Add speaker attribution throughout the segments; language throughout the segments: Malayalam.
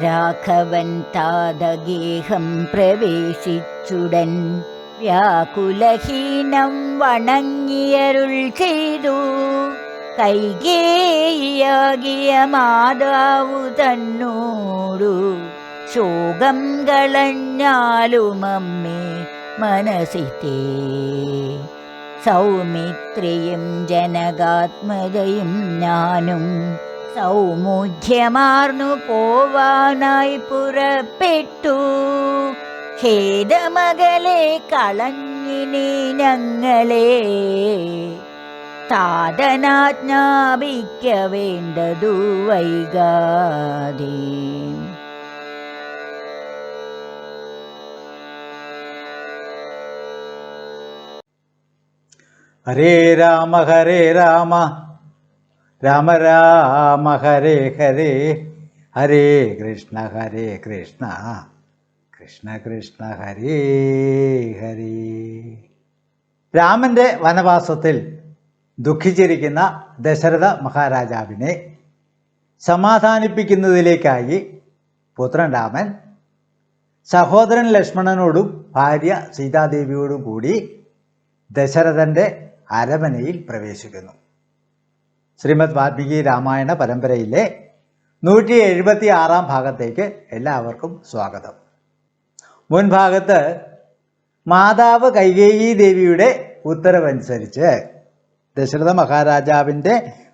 Speaker 1: രാഘവൻ താതഗേഹം പ്രവേശിച്ചുടൻ വ്യാകുലഹീനം വണങ്ങിയരുൾ ചെയ്തു. കൈകേയിയാകിയ മാതാവു തന്നോടു ശോകം കളഞ്ഞാലുമമ്മേ മനസ്സിത്തേ. സൗമിത്രിയും ജനകാത്മജയും ഞാനും സൗമുഖ്യമാർന്നു പോവാനായി പുറപ്പെട്ടു. ഖേദമകലെ കളഞ്ഞിനി ഞങ്ങളെ താതനാജ്ഞാപിക്ക വേണ്ടതു വൈകാതെ.
Speaker 2: ഹരേ രാമ രാമ രാമ ഹരേ ഹരേ, ഹരേ കൃഷ്ണ കൃഷ്ണ കൃഷ്ണ ഹരേ ഹരേ. രാമൻ്റെ വനവാസത്തിൽ ദുഃഖിച്ചിരിക്കുന്ന ദശരഥ മഹാരാജാവിനെ സമാധാനിപ്പിക്കുന്നതിലേക്കായി പുത്രൻ രാമൻ സഹോദരൻ ലക്ഷ്മണനോടും ഭാര്യ സീതാദേവിയോടും കൂടി ദശരഥൻ്റെ അരമനയിൽ പ്രവേശിക്കുന്നു. ശ്രീമദ് വാൽമീകി രാമായണ പരമ്പരയിലെ 176 ഭാഗത്തേക്ക് എല്ലാവർക്കും സ്വാഗതം. മുൻഭാഗത്ത് മാതാവ് കൈകേയി ദേവിയുടെ ഉത്തരവനുസരിച്ച്, ദശരഥ മഹാരാജാവിൻ്റെ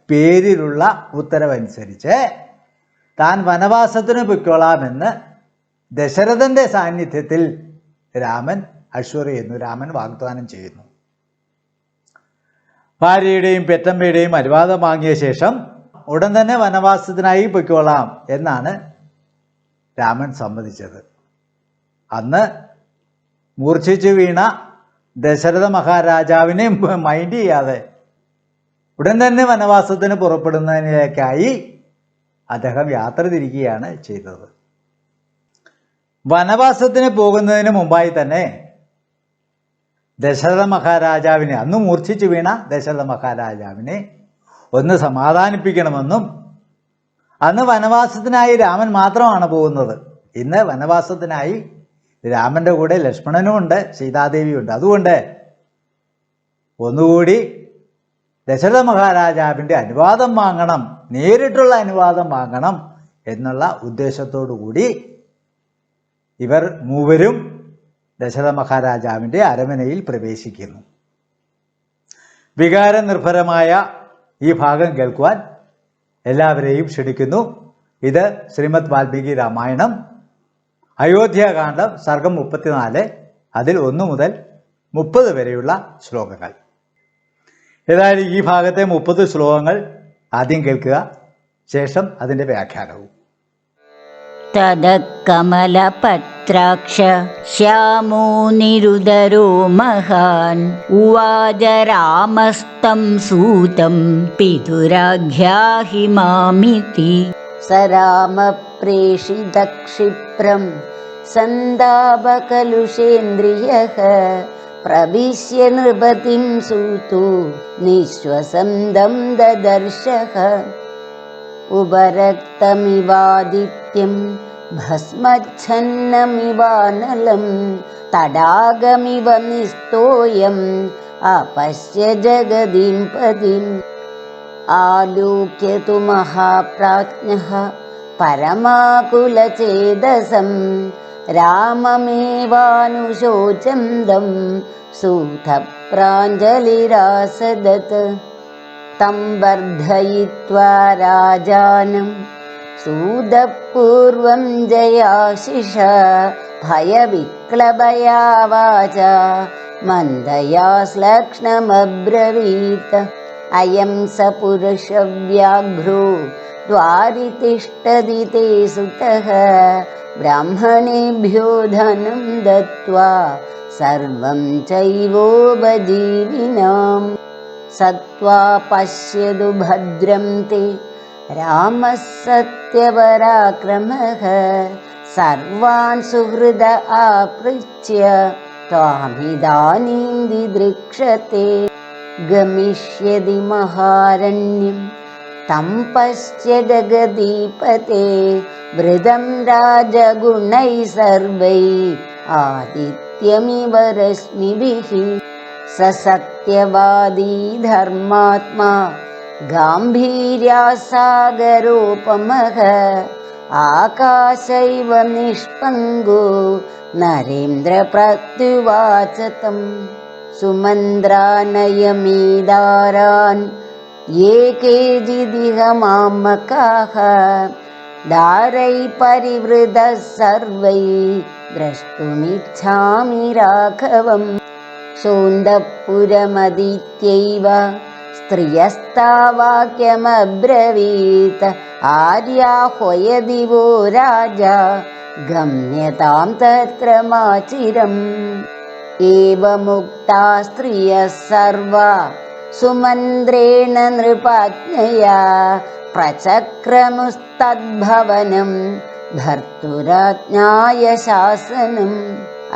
Speaker 2: പേരിലുള്ള ഉത്തരവനുസരിച്ച് താൻ വനവാസത്തിന് പൊയ്ക്കൊള്ളാമെന്ന് ദശരഥൻ്റെ സാന്നിധ്യത്തിൽ രാമൻ രാമൻ വാഗ്ദാനം ചെയ്യുന്നു. ഭാര്യയുടെയും പെറ്റമ്മയുടെയും അനുവാദം വാങ്ങിയ ശേഷം ഉടൻ തന്നെ വനവാസത്തിനായി പൊയ്ക്കൊള്ളാം എന്നാണ് രാമൻ സമ്മതിച്ചത്. അന്ന് മൂർച്ഛിച്ചു വീണ ദശരഥ മഹാരാജാവിനെ മൈൻഡ് ചെയ്യാതെ ഉടൻ തന്നെ വനവാസത്തിന് പുറപ്പെടുന്നതിലേക്കായി അദ്ദേഹം യാത്ര തിരിക്കുകയാണ് ചെയ്തത്. വനവാസത്തിന് പോകുന്നതിന് മുമ്പായി തന്നെ ദശരഥ മഹാരാജാവിനെ, അന്ന് മൂർച്ഛിച്ചു വീണ ദശരഥ മഹാരാജാവിനെ ഒന്ന് സമാധാനിപ്പിക്കണമെന്നും, അന്ന് വനവാസത്തിനായി രാമൻ മാത്രമാണ് പോകുന്നത്, ഇന്ന് വനവാസത്തിനായി രാമൻ്റെ കൂടെ ലക്ഷ്മണനുമുണ്ട്, സീതാദേവിയുണ്ട്. അതുകൊണ്ട് ഒന്നുകൂടി ദശരഥ മഹാരാജാവിൻ്റെ അനുവാദം വാങ്ങണം, നേരിട്ടുള്ള അനുവാദം വാങ്ങണം എന്നുള്ള ഉദ്ദേശത്തോടു കൂടി ഇവർ മൂവരും ദശരഥ മഹാരാജാവിൻ്റെ അരമനയിൽ പ്രവേശിക്കുന്നു. വികാരനിർഭരമായ ഈ ഭാഗം കേൾക്കുവാൻ എല്ലാവരെയും ക്ഷണിക്കുന്നു. ഇത് ശ്രീമദ് വാൽമീകി രാമായണം അയോധ്യാകാന്ഡം സർഗം 34, അതിൽ 1 മുതൽ 30 വരെയുള്ള ശ്ലോകങ്ങൾ. ഏതായാലും ഈ ഭാഗത്തെ 30 ശ്ലോകങ്ങൾ ആദ്യം കേൾക്കുക, ശേഷം അതിൻ്റെ വ്യാഖ്യാനവും.
Speaker 1: തദകമലപത്രാക്ഷ ശ്യാമോ നിരുദരോ മഹാൻ ഉവാച രാമസ്തം സൂതം പിതുരാഘ്യാഹി മാമിതി. സ രാമപ്രേഷിതക്ഷിപ്രം സന്താപകലുഷേന്ദ്രിയഃ പ്രവിശ്യ നൃപതിം സൂതോ നിശ്വസന്തം ദദർശഃ. ഉപരക്തമിവാദിത്യം ഭസ്മച്ഛന്നമിവാനലം തടാകമിവ നിസ്തോയം അപശ്യ ജഗതിം പതിം. ആലോക്യതു മഹാപ്രാജ്ഞഃ പരമാകുലചേതസം രാമമേവാനുശോചന്തം സൂതപ്രാഞ്ജലിരാസദത്. തം വർദ്ധയിത്വാ രാജാനം സൂതപൂർവം ജയാശിഷ ഭയവിക്ലബയാ വാചാ മന്ദയാ ശ്ലക്ഷ്ണമബ്രവീത്. അയം സ പുരുഷവ്യാഘ്രോ ദ്വാരി തിഷ്ഠതി തേ സുതഃ ബ്രാഹ്മണേഭ്യോ ധനം ദത്വാ സർവം ചൈവോപജീവിനാം. സത്വാ പശ്യതു ഭദ്രം തേ രാമഃ സത്യപരാക്രമഃ സർവാൻ സുഹൃദ ആപൃച്ഛ്യ ത്വാമിദാനീം ദിദൃക്ഷത്തെ. ഗമിഷ്യതി മഹാരണ്യം तं पश्य जगदीपते वृदं राजगुणैः सर्वैः आदित्यमिव रश्मिभिः स सत्यवादी धर्मात्मा गाम्भीर्यासागरोपमः आकाशैव निष्पङ्गो नरेन्द्रप्रत्युवाच तं सुमन्द्रानयमीदारान् ये केचिदिह मामकाः दारैः परिवृतः सर्वैः द्रष्टुमिच्छामि राघवम् सोन्दपुरमदित्यैव स्त्रियस्तावाक्यमब्रवीत् आर्याह्वयदिवो राजा गम्यतां तत्र माचिरम् एवमुक्ता स्त्रियः सर्वा सुमन्द्रेण नृपाज्ञया प्रचक्रमुस्तद्भवनं भर्तुराज्ञाय शासनम्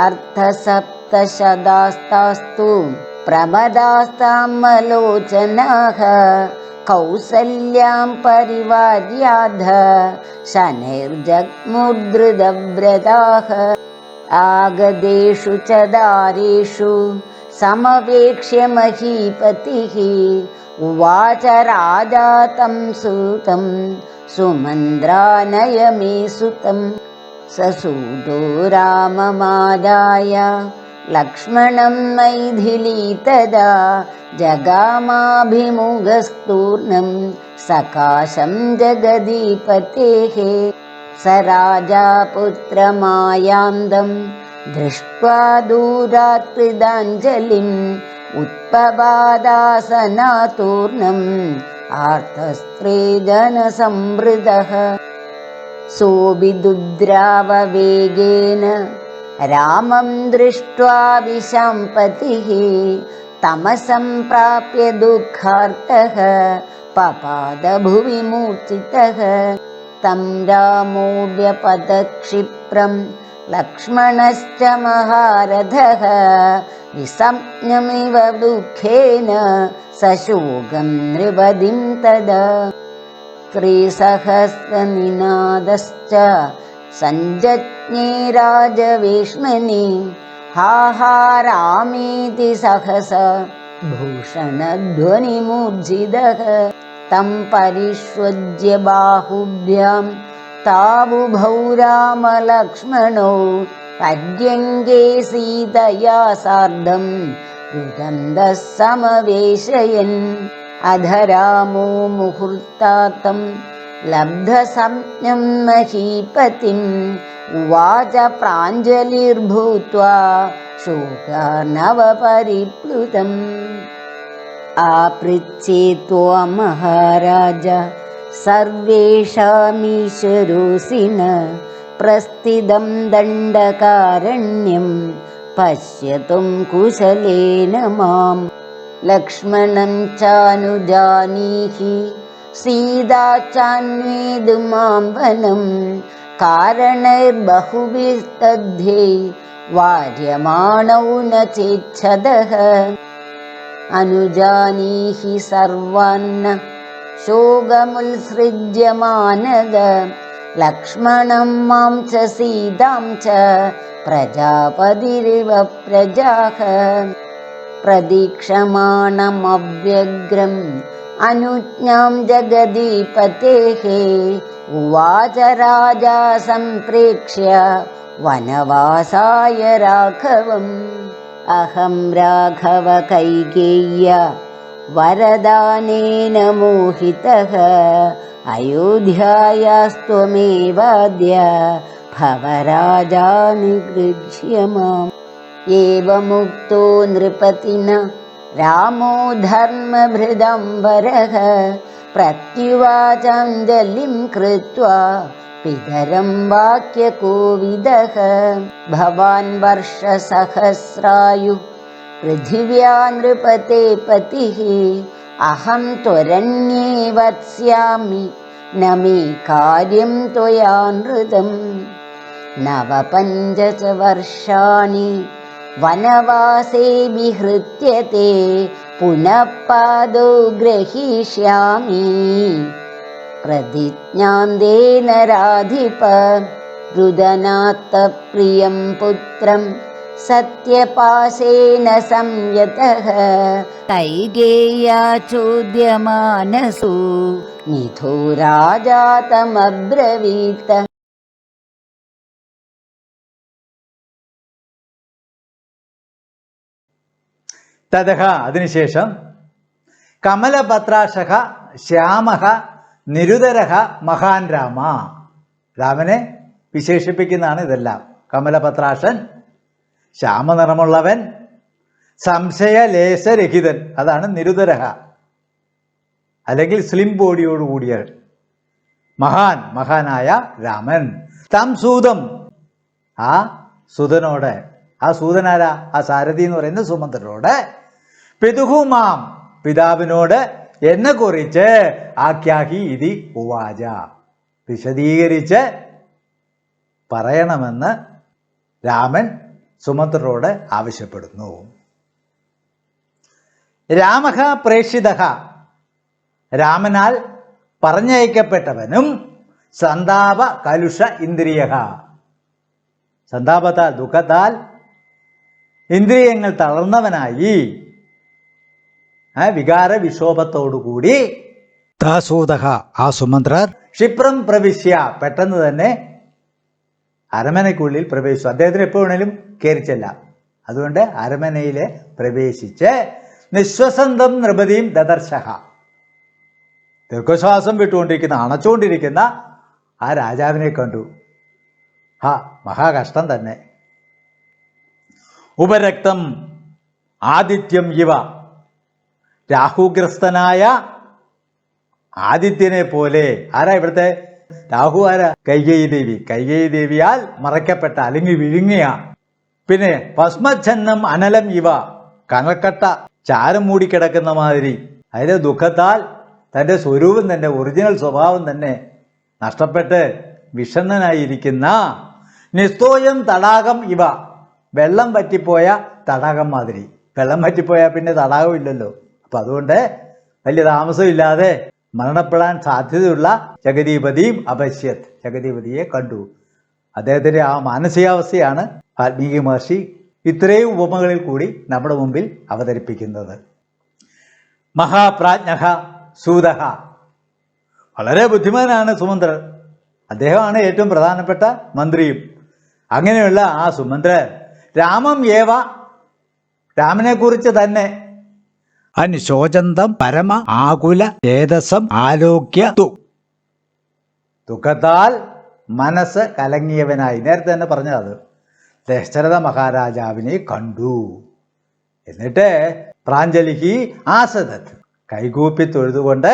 Speaker 1: अर्थसप्तशदास्तास्तु प्रमदास्तामलोचनाः कौसल्यां परिवार्याध शनैर्जग्मुद्रुतव्रताः आगदेषु च दारेषु समवेक्ष्य महीपतिः उवाच राजा तं सूतं सुमन्द्रानय मे सुतं ससूतो राममादाय लक्ष्मणं मैथिली तदा जगामाभिमुखस्तूर्णं सकाशं जगदीपतेः स राजा पुत्रमायान्दं दृष्ट्वा दूरात् कृताञ्जलिम् उत्पपादासनातूर्णम् आर्तस्त्रे जनसंवृतः सोऽभिदुद्राववेगेन रामं दृष्ट्वा विशाम्पतिः तमसम्प्राप्य दुःखार्तः पपादभुवि मूर्छितः तं रामो व्यपदक्षिप्रं लक्ष्मणश्च महारथः विसंज्ञमिव दुःखेन सशोकं नृपतिं तदा त्रिसहस्रनिनादश्च सञ्जज्ञे राजवेश्मनि हाहारामीति सहसा भूषणध्वनिमूर्छितः तं परिष्वज्य बाहुभ्यां तावुभौ रामलक्ष्मणौ पर्यङ्गे सीतया सार्धं रुदन्तः समवेशयन् अधरामो मुहूर्तातं लब्धसंज्ञं महीपतिम् उवाच प्राञ्जलिर्भूत्वा शोकार्णवपरिप्लुतम् आपृच्छे त्वं महाराज सर्वेषामीश्वरोऽसि न प्रस्थितं दण्डकारण्यं पश्यतुं कुशलेन मां लक्ष्मणं चानुजानीहि सीता चान्वेदुमां वनं कारणैर्बहुभिस्तध्ये वार्यमाणौ न चेच्छदः अनुजानीहि सर्वान्न शोकमुत्सृज्य मानद लक्ष्मणं मां च सीतां च प्रजापतिरिव प्रजाः प्रतीक्षमाणमव्यग्रम् अनुज्ञां जगदीपतेः उवाच राजा सम्प्रेक्ष्य वनवासाय राघवम् अहं राघव कैकेय्य वरदानेन मोहितः अयोध्यायास्त्वमेवाद्य भव राजा निगृह्य माम् एवमुक्तो नृपतिना रामो धर्मभृदम्बरः प्रत्युवाचाञ्जलिं कृत्वा पितरं वाक्यकोविदः भवान् वर्षसहस्रायुः पृथिव्या नृपते पतिः अहं त्वरण्ये वत्स्यामि न मे कार्यं त्वया नृतं 9 च वर्षाणि वनवासे विहृत्यते പുനഃ പാദോ ഗ്രഹീഷ്യാമി പ്രതിജ്ഞാന്തേന രാധിപ രുദനാത്ത പ്രിയം പുത്രം സത്യപാശേന സംയതഃ കൈകേയ്യാ ചോദ്യമാനസു മിഥോ രാജാ തമബ്രവീത്.
Speaker 2: തതഃ അതിനുശേഷം കമലപത്രാശഃ ശ്യാമഃ നിരുതരഃ മഹാൻ രാമ. രാമനെ വിശേഷിപ്പിക്കുന്നതാണ് ഇതെല്ലാം. കമലപത്രാശൻ, ശ്യാമനിറമുള്ളവൻ, സംശയലേശരഹിതൻ, അതാണ് നിരുതരഹ, അല്ലെങ്കിൽ സ്ലിം ബോഡിയോടുകൂടിയ മഹാനായ രാമൻ. തം സൂതം, ആ സുതനോട്, ആ സൂതനാരാ? ആ സാരഥി എന്ന് പറയുന്ന സുമന്ത്രനോട്, പിതുഹുമാം, പിതാവിനോട് എന്നെ കുറിച്ച് ആഖ്യാഹി ഇതി ഉവാച, വിശദീകരിച്ച് പറയണമെന്ന് രാമൻ സുമന്ത്രനോട് ആവശ്യപ്പെടുന്നു. രാമഃ പ്രേഷിതഃ, രാമനാൽ പറഞ്ഞയക്കപ്പെട്ടവനും, സന്താപ കലുഷ ഇന്ദ്രിയഃ, സന്താപത്താൽ ദുഃഖത്താൽ ഇന്ദ്രിയങ്ങൾ തളർന്നവനായി, വികാര വിക്ഷോഭത്തോടുകൂടി, താസൂതഃ, ആ സുമന്ത്രർ, ക്ഷിപ്രം പ്രവിശ്യ, പെട്ടെന്ന് തന്നെ അരമനയ്ക്കുള്ളിൽ പ്രവേശിച്ചു. അദ്ദേഹത്തിന് എപ്പോൾ വേണേലും കയറിച്ചെല്ലാം. അതുകൊണ്ട് അരമനയിൽ പ്രവേശിച്ച് നിശ്വസന്തം നൃപതിയും ദദർശഃ, ദീർഘശ്വാസം വിട്ടുകൊണ്ടിരിക്കുന്ന, അണച്ചുകൊണ്ടിരിക്കുന്ന ആ രാജാവിനെ കണ്ടു. മഹാകഷ്ടം തന്നെ. ഉപരക്തം ആദിത്യം ഇവ, രാഹുഗ്രസ്തനായ ആദിത്യനെ പോലെ. ആരാ ഇവിടുത്തെ രാഹു? ആരാ? കൈകേയി ദേവി. കൈകേയി ദേവിയാൽ മറയ്ക്കപ്പെട്ട, അല്ലെങ്കിൽ വിഴുങ്ങിയ. പിന്നെ ഭസ്മച്ഛന്നം അനലം ഇവ, കനൽക്കട്ട ചാരം മൂടിക്കിടക്കുന്ന മാതിരി. അതിലെ ദുഃഖത്താൽ തൻ്റെ സ്വരൂപം തന്നെ, ഒറിജിനൽ സ്വഭാവം തന്നെ നഷ്ടപ്പെട്ട് വിഷണ്ണനായിരിക്കുന്ന, നിസ്തോയം തടാകം ഇവ, വെള്ളം പറ്റിപ്പോയ തടാകം മാതിരി. വെള്ളം പറ്റിപ്പോയാൽ പിന്നെ തടാകം ഇല്ലല്ലോ. അപ്പം അതുകൊണ്ട് വലിയ താമസമില്ലാതെ മരണപ്പെടാൻ സാധ്യതയുള്ള ജഗദീപതിയും അപശ്യത്, ജഗദീപതിയെ കണ്ടു. അദ്ദേഹത്തിൻ്റെ ആ മാനസികാവസ്ഥയാണ് വാൽമീകി മഹർഷി ഇത്രയും ഉപമകളിൽ കൂടി നമ്മുടെ മുമ്പിൽ അവതരിപ്പിക്കുന്നത്. മഹാപ്രാജ്ഞഃ സൂതഃ, വളരെ ബുദ്ധിമാനാണ് സുമന്ത്രൻ. അദ്ദേഹമാണ് ഏറ്റവും പ്രധാനപ്പെട്ട മന്ത്രിയും. അങ്ങനെയുള്ള ആ സുമന്ത്രൻ രാമം ഏവ, രാമനെക്കുറിച്ച് തന്നെ, അനുശോചന്തം പരമ ആകുല ചേതസം ആലോക്യ തു, ദുഃഖത്താൽ മനസ്സ് കലങ്ങിയവനായി, നേരത്തെ തന്നെ പറഞ്ഞത്, ദശരഥ മഹാരാജാവിനെ കണ്ടു. എന്നിട്ട് പ്രാഞ്ജലിഹി ആസദത്, കൈകൂപ്പി തൊഴുതുകൊണ്ട്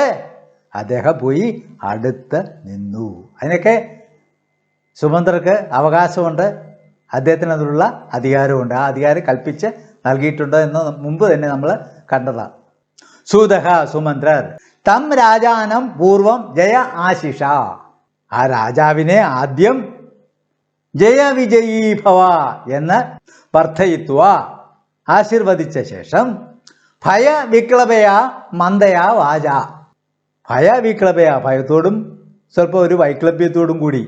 Speaker 2: അദ്ദേഹം പോയി അടുത്ത് നിന്നു. അതിനൊക്കെ സുമന്ത്രർക്ക് അവകാശമുണ്ട്, അദ്ദേഹത്തിന് അതിനുള്ള അധികാരമുണ്ട്. ആ അധികാരം കൽപ്പിച്ച് നൽകിയിട്ടുണ്ട് എന്ന് മുമ്പ് തന്നെ നമ്മൾ കണ്ടതാണ്. സൂതഃ സുമന്ത്രർ തം രാജാനം പൂർവം ജയ ആശിഷ, ആ രാജാവിനെ ആദ്യം ജയവിജയീ ഭവ എന്ന് വർദ്ധയിത്വ, ആശീർവദിച്ച ശേഷം, ഭയവിക്ലപയാ മന്ദയാ വാച, ഭയവിക്ലപയാ, ഭയത്തോടും സ്വല്പം ഒരു വൈക്ലഭ്യത്തോടും കൂടി,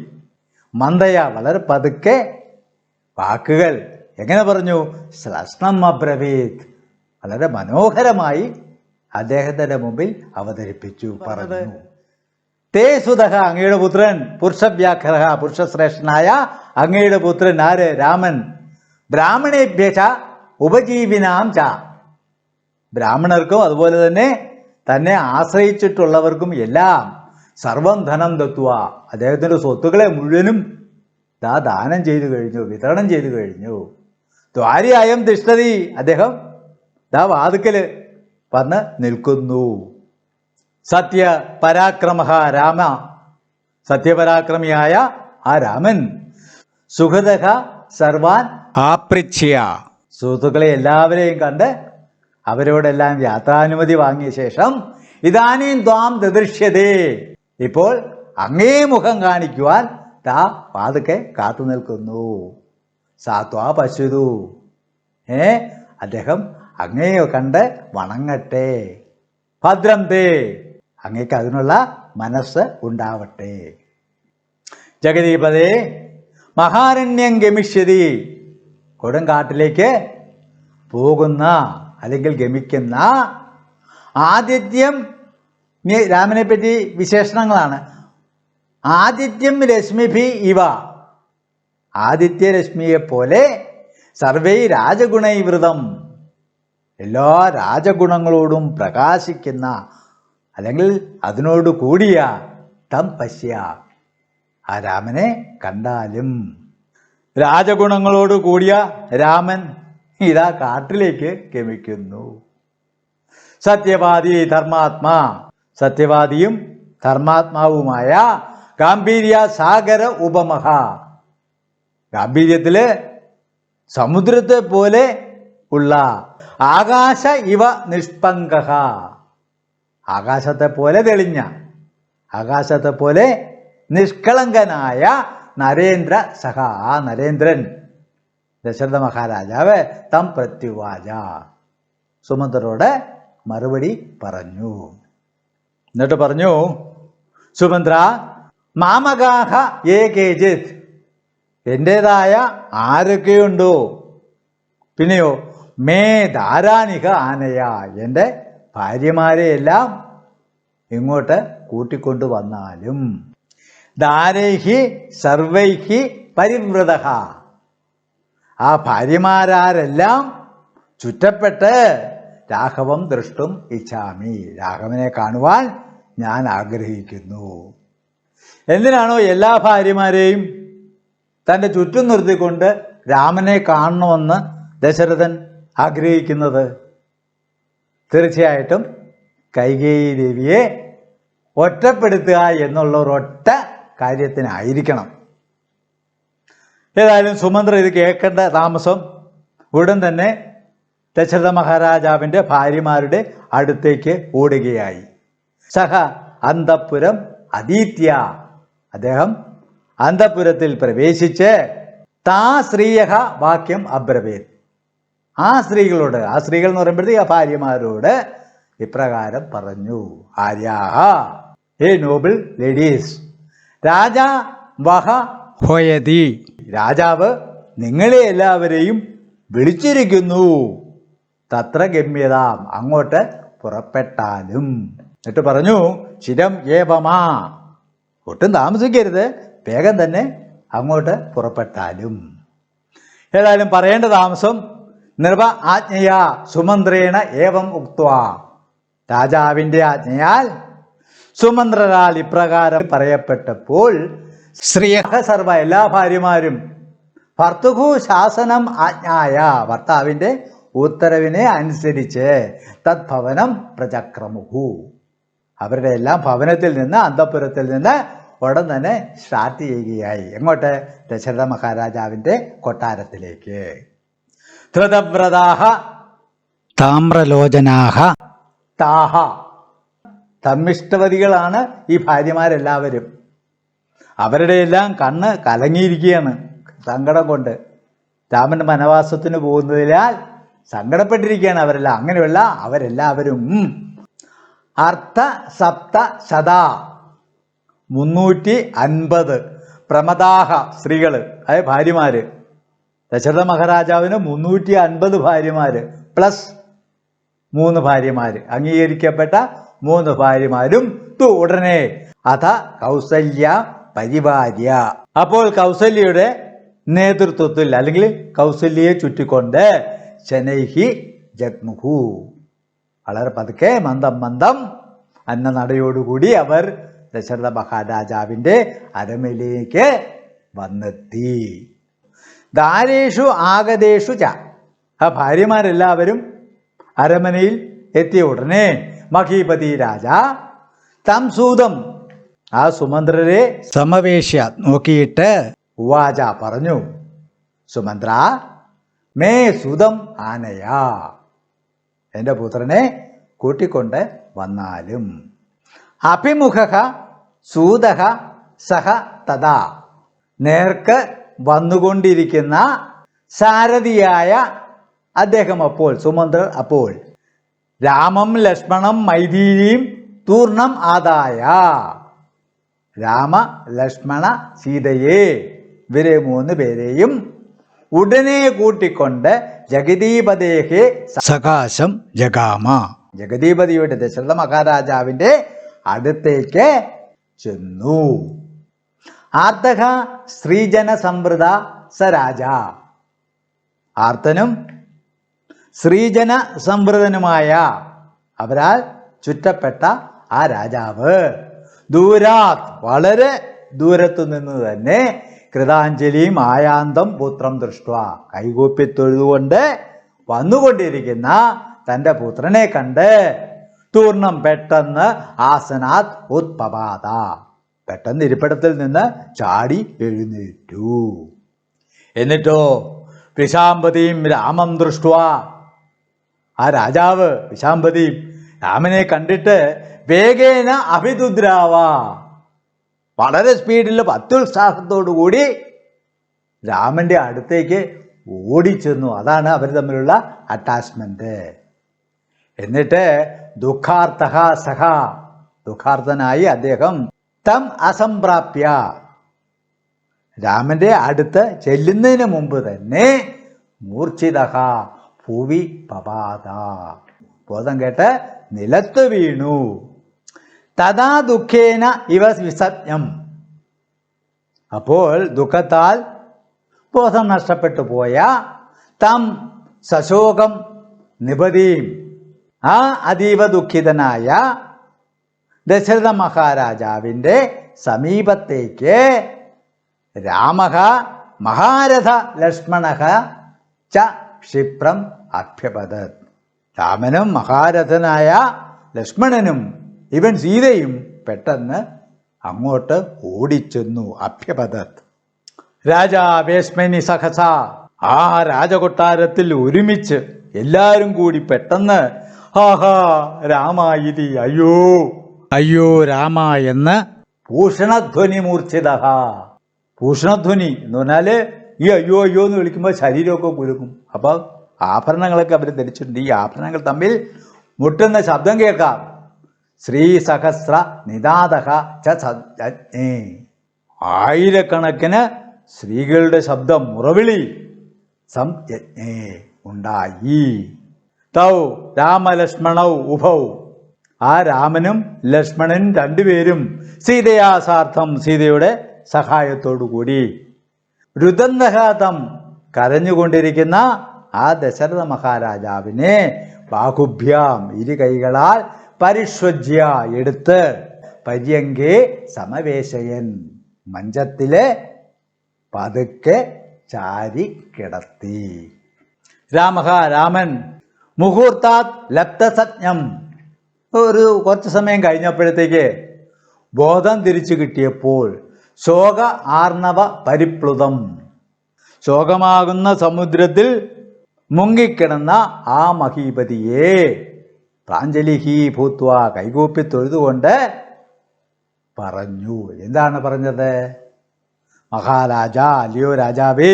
Speaker 2: മന്ദയ, വളരെ പതുക്കെ വാക്കുകൾ എങ്ങനെ പറഞ്ഞു, ശ്ലഷ്ണം അബ്രവീത്, വളരെ മനോഹരമായി അദ്ദേഹത്തിൻ്റെ മുമ്പിൽ അവതരിപ്പിച്ചു, പറഞ്ഞു. തേ സുതഃ, അങ്ങയുടെ പുത്രൻ, പുരുഷവ്യാഘ്ര, പുരുഷശ്രേഷ്ഠനായ അങ്ങയുടെ പുത്രൻ ആര്? രാമൻ. ബ്രാഹ്മണേഭ്യച ഉപജീവിനാം ച, ബ്രാഹ്മണർക്കും അതുപോലെ തന്നെ തന്നെ ആശ്രയിച്ചിട്ടുള്ളവർക്കും എല്ലാം സർവം ധനം ദത്വ, അദ്ദേഹത്തിൻ്റെ സ്വത്തുക്കളെ മുഴുവനും ദാനം ചെയ്തു കഴിഞ്ഞു, വിതരണം ചെയ്തു കഴിഞ്ഞു. ദ്വാരിയായം തിഷ്ഠതി, അദ്ദേഹം വാതുക്കൽ വന്ന് നിൽക്കുന്നു. സത്യ പരാക്രമ രാമ, സത്യപരാക്രമിയായ ആ രാമൻ, സുഹൃദഃ സർവാൻ ആപൃച്ഛ്യ, സുഹൃത്തുക്കളെ എല്ലാവരെയും കണ്ട് അവരോടെല്ലാം യാത്രാനുമതി വാങ്ങിയ ശേഷം, ഇതാനീം ത്വാം ദദൃശ്യതേ, ഇപ്പോൾ അങ്ങേ മുഖം കാണിക്കുവാൻ വാതുക്കെ കാത്തു നിൽക്കുന്നു. സാത്വാ പശ്യതു, അദ്ദേഹം അങ്ങയെ കണ്ട് വണങ്ങട്ടെ. ഭദ്രം തേ, അങ്ങേക്ക് അതിനുള്ള മനസ്സ് ഉണ്ടാവട്ടെ. ജഗദീപതേ മഹാരണ്യം ഗമിഷ്യതി, കൊടുങ്കാട്ടിലേക്ക് പോകുന്ന അല്ലെങ്കിൽ ഗമിക്കുന്ന ആദിത്യം. രാമനെ പറ്റി വിശേഷണങ്ങളാണ്. ആദിത്യം രശ്മിഭി ഇവ, ആദിത്യരശ്മിയെപ്പോലെ സർവൈ രാജഗുണൈവൃതം, എല്ലാ രാജഗുണങ്ങളോടും പ്രകാശിക്കുന്ന അല്ലെങ്കിൽ അതിനോട് കൂടിയ തം പശ്യ, ആ രാമനെ കണ്ടാലും. രാജഗുണങ്ങളോട് കൂടിയ രാമൻ ഇതാ കാട്ടിലേക്ക് ഗമിക്കുന്നു. സത്യവാദി ധർമാത്മാ, സത്യവാദിയും ധർമാത്മാവുമായ ഗാംഭീര്യ സാഗര ഉപമഹ, ഗാംഭീര്യത്തില് സമുദ്രത്തെ പോലെ ഉള്ള ആകാശ ഇവ നിഷ്പങ്ക, ആകാശത്തെ പോലെ തെളിഞ്ഞ, ആകാശത്തെ പോലെ നിഷ്കളങ്കനായ നരേന്ദ്ര സഹ, ആ നരേന്ദ്രൻ ദശരഥ മഹാരാജാവ് തം പ്രത്യുവാച, സുമന്ത്രരോട് മറുപടി പറഞ്ഞു. എന്നിട്ട് പറഞ്ഞു, സുമന്ത്ര മാമകാഹ ഏ കേചിത്, എൻ്റേതായ ആരൊക്കെയുണ്ടോ, പിന്നെയോ മേ ധാരാനിക ആനയ, എൻ്റെ ഭാര്യമാരെയെല്ലാം ഇങ്ങോട്ട് കൂട്ടിക്കൊണ്ടു വന്നാലും. ധാരൈഹി സർവൈഹി പരിവൃത, ആ ഭാര്യമാരെല്ലാം ചുറ്റപ്പെട്ട് രാഘവം ദൃഷ്ടും ഇച്ഛാമി, രാഘവനെ കാണുവാൻ ഞാൻ ആഗ്രഹിക്കുന്നു. എന്തിനാണോ എല്ലാ ഭാര്യമാരെയും തൻ്റെ ചുറ്റും നിർത്തിക്കൊണ്ട് രാമനെ കാണണമെന്ന് ദശരഥൻ ആഗ്രഹിക്കുന്നത്? തീർച്ചയായിട്ടും കൈകേയി ദേവിയെ ഒറ്റപ്പെടുത്തുക എന്നുള്ള ഒരൊറ്റ കാര്യത്തിനായിരിക്കണം. ഏതായാലും സുമന്ത്ര ഇത് കേൾക്കേണ്ട താമസം ഉടൻ തന്നെ ദശരഥ മഹാരാജാവിൻ്റെ ഭാര്യമാരുടെ അടുത്തേക്ക് ഓടുകയായി. സഹ അന്തഃപുരം അതീത്യ, അദ്ദേഹം അന്തഃപുരത്തിൽ പ്രവേശിച്ച് താ സ്ത്രീയഹ വാക്യം അബ്രവീത്, ആ സ്ത്രീകളോട്, ആ സ്ത്രീകൾ എന്ന് പറയുമ്പോഴത്തേക്ക് ആ ഭാര്യമാരോട് ഇപ്രകാരം പറഞ്ഞു. ആര്യാഹ, ഹേ നോബിൾ ലേഡീസ്, രാജാ വഹ ഹോയതി, രാജാവ് നിങ്ങളെ എല്ലാവരെയും വിളിച്ചിരിക്കുന്നു. തത്ര ഗമ്യതാം, അങ്ങോട്ട് പുറപ്പെട്ടാലും. എന്നിട്ട് പറഞ്ഞു, ചിരം ഏവമാ, ഒട്ടും താമസിക്കരുത്, വേഗം തന്നെ അങ്ങോട്ട് പുറപ്പെട്ടാലും. ഏതായാലും പറയേണ്ട താമസം നൃപ ആജ്ഞയാ സുമന്ത്രേണ ഏവം ഉക്ത്വ, രാജാവിൻ്റെ ആജ്ഞയാൽ സുമന്ത്രരാൽ ഇപ്രകാരം പറയപ്പെട്ടപ്പോൾ ശ്രീയഹ സർവ, എല്ലാ ഭാര്യമാരും ഭർത്തുഹു ശാസനം ആജ്ഞായ, ഭർത്താവിൻ്റെ ഉത്തരവിനെ അനുസരിച്ച് തദ്ഭവനം പ്രചക്രമുഹു, അവരുടെ എല്ലാം ഭവനത്തിൽ നിന്ന്, അന്തഃപുരത്തിൽ നിന്ന് ഉടൻ തന്നെ സ്റ്റാർട്ട് ചെയ്യുകയായി. എങ്ങോട്ട്? ദശരഥ മഹാരാജാവിൻ്റെ കൊട്ടാരത്തിലേക്ക്. ധൃതവ്രതാഹ താമ്രലോചനാഹ താഹ, തമ്മിഷ്ടവതികളാണ് ഈ ഭാര്യമാരെല്ലാവരും. അവരുടെ എല്ലാം കണ്ണ് കലങ്ങിയിരിക്കുകയാണ് സങ്കടം കൊണ്ട്. രാമൻ വനവാസത്തിന് പോകുന്നതിനാൽ സങ്കടപ്പെട്ടിരിക്കുകയാണ് അവരെല്ലാം. അങ്ങനെയുള്ള അവരെല്ലാവരും അർത്ഥ സപ്ത ശതാ, 350 പ്രമദാഹ സ്ത്രീകൾ, അതായത് ഭാര്യമാര്. ദശരഥ മഹാരാജാവിന് 350 ഭാര്യമാര് പ്ലസ് 3 ഭാര്യമാര്, അംഗീകരിക്കപ്പെട്ട 3 ഭാര്യമാരും ഉടനെ അഥ കൗസല്യ പരിവാര്യ, അപ്പോൾ കൗസല്യയുടെ നേതൃത്വത്തിൽ അല്ലെങ്കിൽ കൗസല്യയെ ചുറ്റിക്കൊണ്ട് ശനൈഹി ജഗ്മുഹു, വളരെ പതുക്കെ മന്ദം മന്ദം അന്നനടയോടുകൂടി അവർ ദശരഥ മഹാരാജാവിൻ്റെ അരമനയിലേക്ക് വന്നെത്തി. ദാരേഷു ആഗതേഷു ച, ആ ഭാര്യമാരെല്ലാവരും അരമനയിൽ എത്തിയ ഉടനെ മഹീപതി രാജ തം സൂതം, ആ സുമന്ത്രരെ സമവേശ്യ നോക്കിയിട്ട് ഉവാച പറഞ്ഞു, സുമന്ത്ര മേ സുതം ആനയാ, എൻ്റെ പുത്രനെ കൂട്ടിക്കൊണ്ട് വന്നാലും. അഭിമുഖ സൂത സഹ തഥാ, നേർക്ക് വന്നുകൊണ്ടിരിക്കുന്ന സാരഥിയായ അദ്ദേഹം അപ്പോൾ സുമന്ത്രർ അപ്പോൾ രാമം ലക്ഷ്മണം മൈഥിലിയും തൂർണം ആദായ രാമ ലക്ഷ്മണ സീതയെ ഇവരെ 3 പേരെയും ഉടനെ കൂട്ടിക്കൊണ്ട് ജഗദീപദേഹേ സകാശം ജഗാമ ജഗദീപതിയുടെ ദശരഥ മഹാരാജാവിൻ്റെ അടുത്തേക്ക് ചെന്നു. ആർത്തക സ്ത്രീജന സംവൃത സ രാജ ആർത്തനും സ്ത്രീജന സംവൃതനുമായ അവരാൽ ചുറ്റപ്പെട്ട ആ രാജാവ് ദൂരാത് വളരെ ദൂരത്തു നിന്ന് തന്നെ കൃതാഞ്ജലിയും ആയാന്തം പുത്രം ദൃഷ്ട കൈകൂപ്പി തൊഴുതുകൊണ്ട് വന്നുകൊണ്ടിരിക്കുന്ന തൻ്റെ പുത്രനെ കണ്ട് തൂർണം പെട്ടെന്ന് ആസനാത് ഉത്പപാത പെട്ടെന്ന് ഇരിപ്പിടത്തിൽ നിന്ന് ചാടി എഴുന്നേറ്റു. എന്നിട്ടോ വിശാംബതിയും രാമം ദൃഷ്ട ആ രാജാവ് വിശാംബതിയും രാമനെ കണ്ടിട്ട് വേഗേന അഭിദുദ്രാവ വളരെ സ്പീഡിൽ അത്യുത്സാഹത്തോടു കൂടി രാമൻ്റെ അടുത്തേക്ക് ഓടിച്ചെന്നു. അതാണ് അവർ തമ്മിലുള്ള അറ്റാച്ച്മെന്റ്. എന്നിട്ട് ദുഃഖാർത്ഥ സഹ ദുഃഖാർത്ഥനായി അദ്ദേഹം തം അസംപ്രാപ്യ രാമന്റെ അടുത്ത് ചെല്ലുന്നതിന് മുമ്പ് തന്നെ മൂർച്ഛിതഹ ഭൂവി പപാത ബോധം കേട്ട് നിലത്ത് വീണു. തഥാ ദുഃഖേന ഇവ വിസജ്ഞം അപ്പോൾ ദുഃഖത്താൽ ബോധം നഷ്ടപ്പെട്ടു പോയ തം സശോകം നിപതിയും ആ അതീവ ദുഃഖിതനായ ദശരഥ മഹാരാജാവിൻ്റെ സമീപത്തേക്ക് രാമഃ മഹാരഥ ലക്ഷ്മണഃ ച ക്ഷിപ്രം അഭ്യപതത് രാമനും മഹാരഥനായ ലക്ഷ്മണനും ഇവൻ സീതയും പെട്ടെന്ന് അങ്ങോട്ട് ഓടിച്ചെന്നു. അഭ്യപതത് രാജാവേസ്മനി സഹസ ആ രാജകൊട്ടാരത്തിൽ ഒരുമിച്ച് എല്ലാവരും കൂടി പെട്ടെന്ന് ഹാഹാ രാമായിരി അയ്യോ അയ്യോ രാമ എന്ന് ഭൂഷണധ്വനി മൂർച്ഛിത ഭൂഷണധ്വനി എന്ന് പറഞ്ഞാല് ഈ അയ്യോ അയ്യോ എന്ന് വിളിക്കുമ്പോൾ ശരീരമൊക്കെ കുലുക്കും. അപ്പൊ ആഭരണങ്ങളൊക്കെ അവർ ധരിച്ചിട്ടുണ്ട്. ഈ ആഭരണങ്ങൾ തമ്മിൽ മുട്ടുന്ന ശബ്ദം കേൾക്കാം. ശ്രീസഹസ്ര നിദാതഃ ച സജ്ഞേ ആയിരക്കണക്കിന് സ്ത്രീകളുടെ ശബ്ദം മുറവിളി സംയജ്ഞേ ഉണ്ടായി. തൗ രാമലക്ഷ്മണൗ ഉഭൗ ആ രാമനും ലക്ഷ്മണനും രണ്ടുപേരും സീതയാസാർത്ഥം സീതയുടെ സഹായത്തോടു കൂടി രുദന്തഘാതം കരഞ്ഞുകൊണ്ടിരിക്കുന്ന ആ ദശരഥ മഹാരാജാവിനെ ബാഹുഭ്യാം ഇരു കൈകളാൽ പരിഷ്വജ്യ എടുത്ത് പര്യങ്കേ സമവേശയൻ മഞ്ചത്തില് പതുക്കെ ചാരി കിടത്തി. രാമൻ മുഹൂർത്താത് ലപ്തസജ്ഞം കുറച്ച് സമയം കഴിഞ്ഞപ്പോഴത്തേക്ക് ബോധം തിരിച്ചു കിട്ടിയപ്പോൾ ശോക ആർണവ പരിപ്ലുതം ശോകമാകുന്ന സമുദ്രത്തിൽ മുങ്ങിക്കിടന്ന ആ മഹീപതിയെ പ്രാഞ്ജലിഹി ഭൂത്വ കൈകൂപ്പി തൊഴുതുകൊണ്ട് പറഞ്ഞു. എന്താണ് പറഞ്ഞത്? മഹാരാജ അല്ലയോ രാജാവേ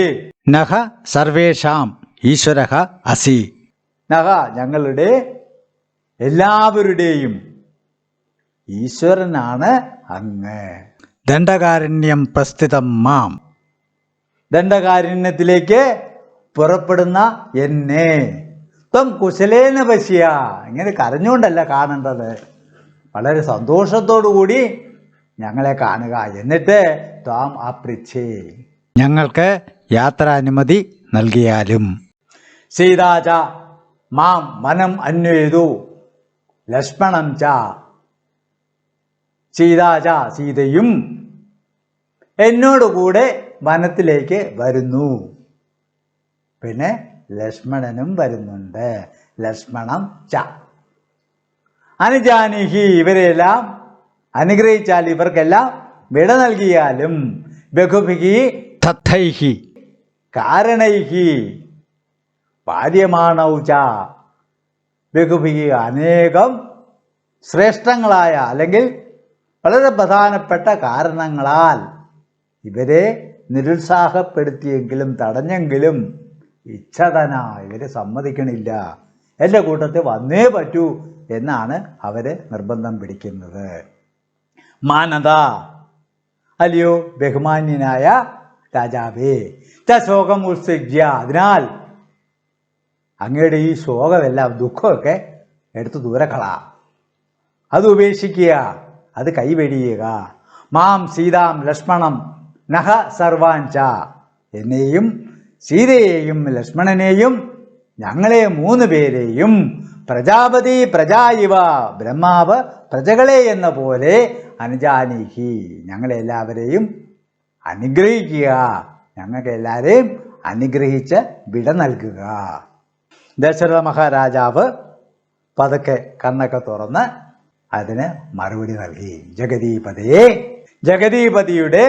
Speaker 2: നഹ സർവേഷാം ഈശ്വരഃ അസി നഹ ഞങ്ങളുടെ എല്ലാവരുടെയും ഈശ്വരനാണ് അങ്ങ്. ദണ്ഡകാരണ്യം പ്രസ്ഥിതം മാം ദണ്ഡകാരണ്യത്തിലേക്ക് പുറപ്പെടുന്ന എന്നെ ത്വം കുശലേന പശ്യ ഇങ്ങനെ കരഞ്ഞുകൊണ്ടല്ല കാണേണ്ടത്, വളരെ സന്തോഷത്തോടുകൂടി ഞങ്ങളെ കാണുക. എന്നിട്ട് ത്വാം അപൃച്ഛേ ഞങ്ങൾക്ക് യാത്രാനുമതി നൽകിയാലും. സീതാച മാം വനം അന്വേതു ലക്ഷ്മണം ച സീതാച സീതയും എന്നോടുകൂടെ വനത്തിലേക്ക് വരുന്നു. പിന്നെ ലക്ഷ്മണനും വരുന്നുണ്ട്. ലക്ഷ്മണം ച അനുജാനിഹി ഇവരെല്ലാം അനുഗ്രഹിച്ചാൽ ഇവർക്കെല്ലാം വിട നൽകിയാലും ബഹുഭിഹി തഥൈഹി കാരണൈഹി പാര്യമാണൗച ബഹുഭിഹി അനേകം ശ്രേഷ്ഠങ്ങളായ അല്ലെങ്കിൽ വളരെ പ്രധാനപ്പെട്ട കാരണങ്ങളാൽ ഇവരെ നിരുത്സാഹപ്പെടുത്തിയെങ്കിലും തടഞ്ഞെങ്കിലും ഇച്ഛതന, ഇവര് സമ്മതിക്കണില്ല, എൻ്റെ കൂട്ടത്തിൽ വന്നേ പറ്റൂ എന്നാണ് അവര് നിർബന്ധം പിടിക്കുന്നത്. മാനത, അല്ലയോ ബഹുമാന്യനായ രാജാവേ, ശോകം ഉത്സൃജ്യ, അതിനാൽ അങ്ങയുടെ ഈ ശോകമെല്ലാം ദുഃഖമൊക്കെ എടുത്ത് ദൂരക്കളാ, അത് ഉപേക്ഷിക്കുക, അത് കൈവെടിയുക. മാം സീതാം ലക്ഷ്മണം നഹ സർവാഞ്ച, എന്നെയും സീതയെയും ലക്ഷ്മണനെയും ഞങ്ങളെ 3 പേരെയും പ്രജാപതി പ്രജായിവ, ബ്രഹ്മാവ് പ്രജകളെ എന്ന പോലെ അനുജാനീഹി, ഞങ്ങളെല്ലാവരെയും അനുഗ്രഹിക്കുക, ഞങ്ങൾക്ക് എല്ലാവരെയും അനുഗ്രഹിച്ച് വിട നൽകുക. ദശരഥ മഹാരാജാവ് പതുക്കെ കണ്ണൊക്കെ തുറന്ന് അതിന് മറുപടി നൽകി. ജഗദീപതയെ, ജഗദീപതിയുടെ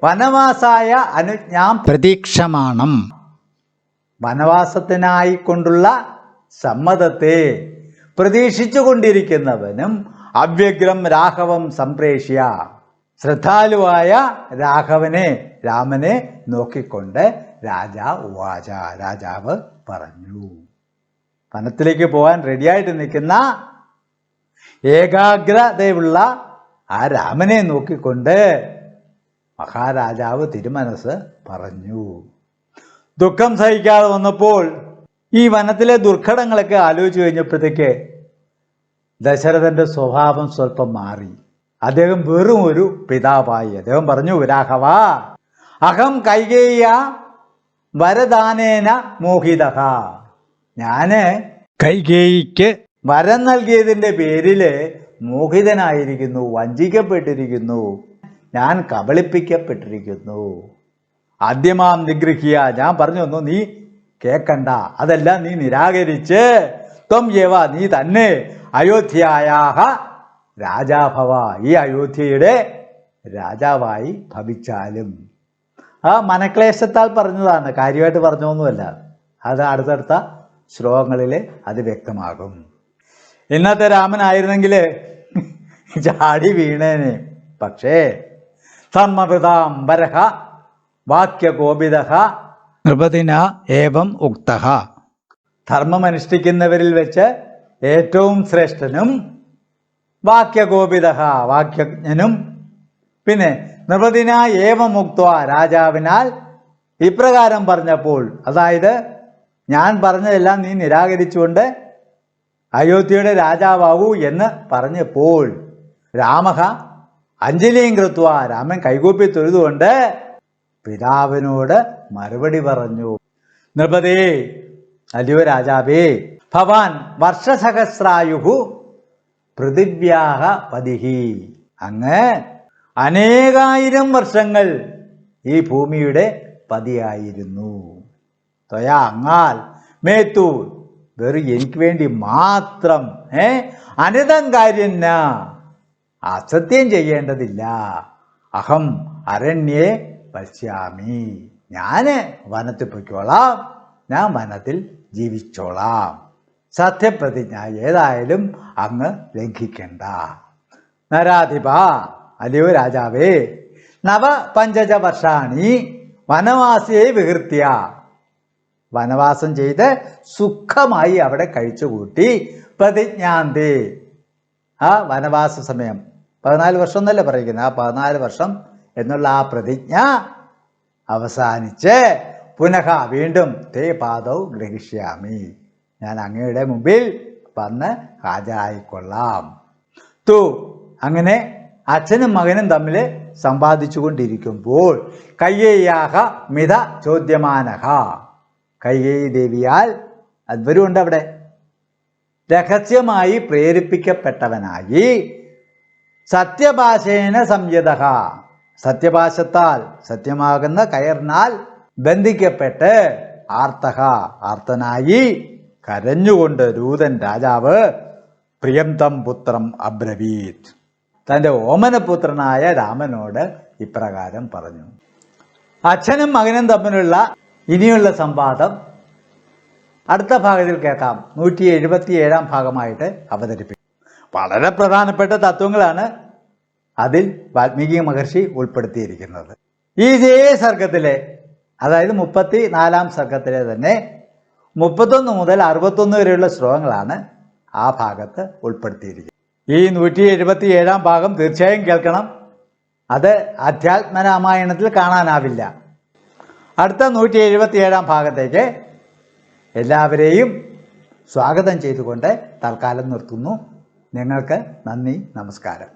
Speaker 2: വനവാസായ അനുജ്ഞാം പ്രതീക്ഷമാണം, വനവാസത്തിനായിക്കൊണ്ടുള്ള സമ്മതത്തെ പ്രതീക്ഷിച്ചു കൊണ്ടിരിക്കുന്നവനും അവ്യഗ്രം രാഘവം സംപ്രേഷ്യ, ശ്രദ്ധാലുവായ രാമനെ നോക്കിക്കൊണ്ട് രാജാവ് പറഞ്ഞു. വനത്തിലേക്ക് പോകാൻ റെഡിയായിട്ട് നിൽക്കുന്ന ഏകാഗ്രതയുള്ള ആ രാമനെ നോക്കിക്കൊണ്ട് മഹാരാജാവ് തിരുമനസ് പറഞ്ഞു. ദുഃഖം സഹിക്കാതെ വന്നപ്പോൾ ഈ വനത്തിലെ ദുർഘടങ്ങളൊക്കെ ആലോചിച്ച് കഴിഞ്ഞപ്പോഴത്തേക്ക് ദശരഥന്റെ സ്വഭാവം സ്വല്പം മാറി. അദ്ദേഹം വെറും ഒരു പിതാവായി. അദ്ദേഹം പറഞ്ഞു, രാഘവ, അഹം കൈകേയ വരദാനേന മോഹിതഃ, ഞാന് കൈകേയിക്ക് വരം നൽകിയതിൻ്റെ പേരിൽ മോഹിതനായിരിക്കുന്നു, വഞ്ചിക്കപ്പെട്ടിരിക്കുന്നു, ഞാൻ കബളിപ്പിക്കപ്പെട്ടിരിക്കുന്നു. ആദ്യമാം നിഗ്രഹിയ, ഞാൻ പറഞ്ഞു തന്നു, നീ കേക്കണ്ട, അതെല്ലാം നീ നിരാകരിച്ച് ത്വം യേവ, നീ തന്നെ അയോധ്യയായ രാജാഭവ, ഈ അയോധ്യയുടെ രാജാവായി ഭവിച്ചാലും. ആ മനക്ലേശത്താൽ പറഞ്ഞതാണ്, കാര്യമായിട്ട് പറഞ്ഞൊന്നുമല്ല. അത് അടുത്തടുത്ത ശ്ലോകങ്ങളിൽ അത് വ്യക്തമാകും. ഇന്നത്തെ രാമനായിരുന്നെങ്കിൽ ചാടി വീണേനെ. പക്ഷേ ധർമ്മവൃതാം വരഹ വാക്യകോപിത നൃപതിന ഏവം ഉക്ത, ധർമ്മമനുഷ്ഠിക്കുന്നവരിൽ വെച്ച് ഏറ്റവും ശ്രേഷ്ഠനും വാക്യകോപിത, വാക്യജ്ഞനും, പിന്നെ നൃപതിന ഏവം ഉക്ത, രാജാവിനാൽ ഇപ്രകാരം പറഞ്ഞപ്പോൾ, അതായത് ഞാൻ പറഞ്ഞതെല്ലാം നീ നിരാകരിച്ചുകൊണ്ട് അയോധ്യയുടെ രാജാവാകൂ എന്ന് പറഞ്ഞപ്പോൾ രാമഃ അഞ്ജലിയും കൃത്വ, രാമൻ കൈകൂപ്പി തൊഴുതുകൊണ്ട് പിതാവിനോട് മറുപടി പറഞ്ഞു. നൃപതേ, അല്ലയോ രാജാവേ, ഭവാൻ വർഷസഹസ്രായുഹു പൃഥിവ്യാഹ പതിഹി, അങ്ങ് അനേകായിരം വർഷങ്ങൾ ഈ ഭൂമിയുടെ പതിയായിരുന്നു. ത്വയാ, അങ്ങാൽ മേത്തു, വെറും എനിക്ക് വേണ്ടി മാത്രം, അനിതം കാര്യന്ന, അസത്യം ചെയ്യേണ്ടതില്ല. അഹം അരണ്യേ പശ്യാമി, ഞാൻ വനത്തിൽ പൊയ്ക്കോളാം, ഞാൻ വനത്തിൽ ജീവിച്ചോളാം. സത്യപ്രതിജ്ഞ ഏതായാലും അങ്ങ് ലംഘിക്കണ്ട. നരാധിപ, അല്ലയോ രാജാവേ, നവ പഞ്ചജ വർഷാണി വനവാസിയെ വിഹൃത്യ, വനവാസം ചെയ്ത് സുഖമായി അവിടെ കഴിച്ചുകൂട്ടി പ്രതിജ്ഞാന്തേ, ആ വനവാസ സമയം 14 വർഷം എന്നല്ലേ പറയുന്നത്, ആ 14 വർഷം എന്നുള്ള ആ പ്രതിജ്ഞ അവസാനിച്ച് പുനഃ വീണ്ടും തേ പാദൗ ഗ്രഹിഷ്യാമി, ഞാൻ അങ്ങയുടെ മുമ്പിൽ വന്ന് ഹാജരായിക്കൊള്ളാം. തു, അങ്ങനെ അച്ഛനും മകനും തമ്മിൽ സമ്പാദിച്ചു കൊണ്ടിരിക്കുമ്പോൾ കൈകേയ്യാഹ മിത ചോദ്യമാനഹ, കൈകേയി ദേവിയാൽ അദ്വരുണ്ട് അവിടെ, രഹസ്യമായി പ്രേരിപ്പിക്കപ്പെട്ടവനായി സത്യഭാഷേന സംയത, സത്യഭാഷത്താൽ സത്യമാകുന്ന കയറിനാൽ ബന്ധിക്കപ്പെട്ട് ആർത്തഹ, ആർത്തനായി കരഞ്ഞുകൊണ്ട് രൂതൻ രാജാവ് പ്രിയം തം പുത്രം അബ്രവീത്, തൻ്റെ ഓമനപുത്രനായ രാമനോട് ഇപ്രകാരം പറഞ്ഞു. അച്ഛനും മകനും തമ്മിലുള്ള ഇനിയുള്ള സംവാദം അടുത്ത ഭാഗത്തിൽ കേൾക്കാം. 177 ഭാഗമായിട്ട് അവതരിപ്പിക്കും. വളരെ പ്രധാനപ്പെട്ട തത്വങ്ങളാണ് അതിൽ വാൽമീകി മഹർഷി ഉൾപ്പെടുത്തിയിരിക്കുന്നത്. ഈ ഇതേ സർഗത്തിലെ, അതായത് 34 സർഗത്തിലെ തന്നെ 31 മുതൽ 61 വരെയുള്ള ശ്ലോകങ്ങളാണ് ആ ഭാഗത്ത് ഉൾപ്പെടുത്തിയിരിക്കുന്നത്. ഈ 177 ഭാഗം തീർച്ചയായും കേൾക്കണം. അത് അധ്യാത്മരാമായണത്തിൽ കാണാനാവില്ല. അടുത്ത 177 ഭാഗത്തേക്ക് എല്ലാവരെയും സ്വാഗതം ചെയ്തുകൊണ്ട് തൽക്കാലം നിർത്തുന്നു. നിങ്ങൾക്ക് നന്ദി, നമസ്കാരം.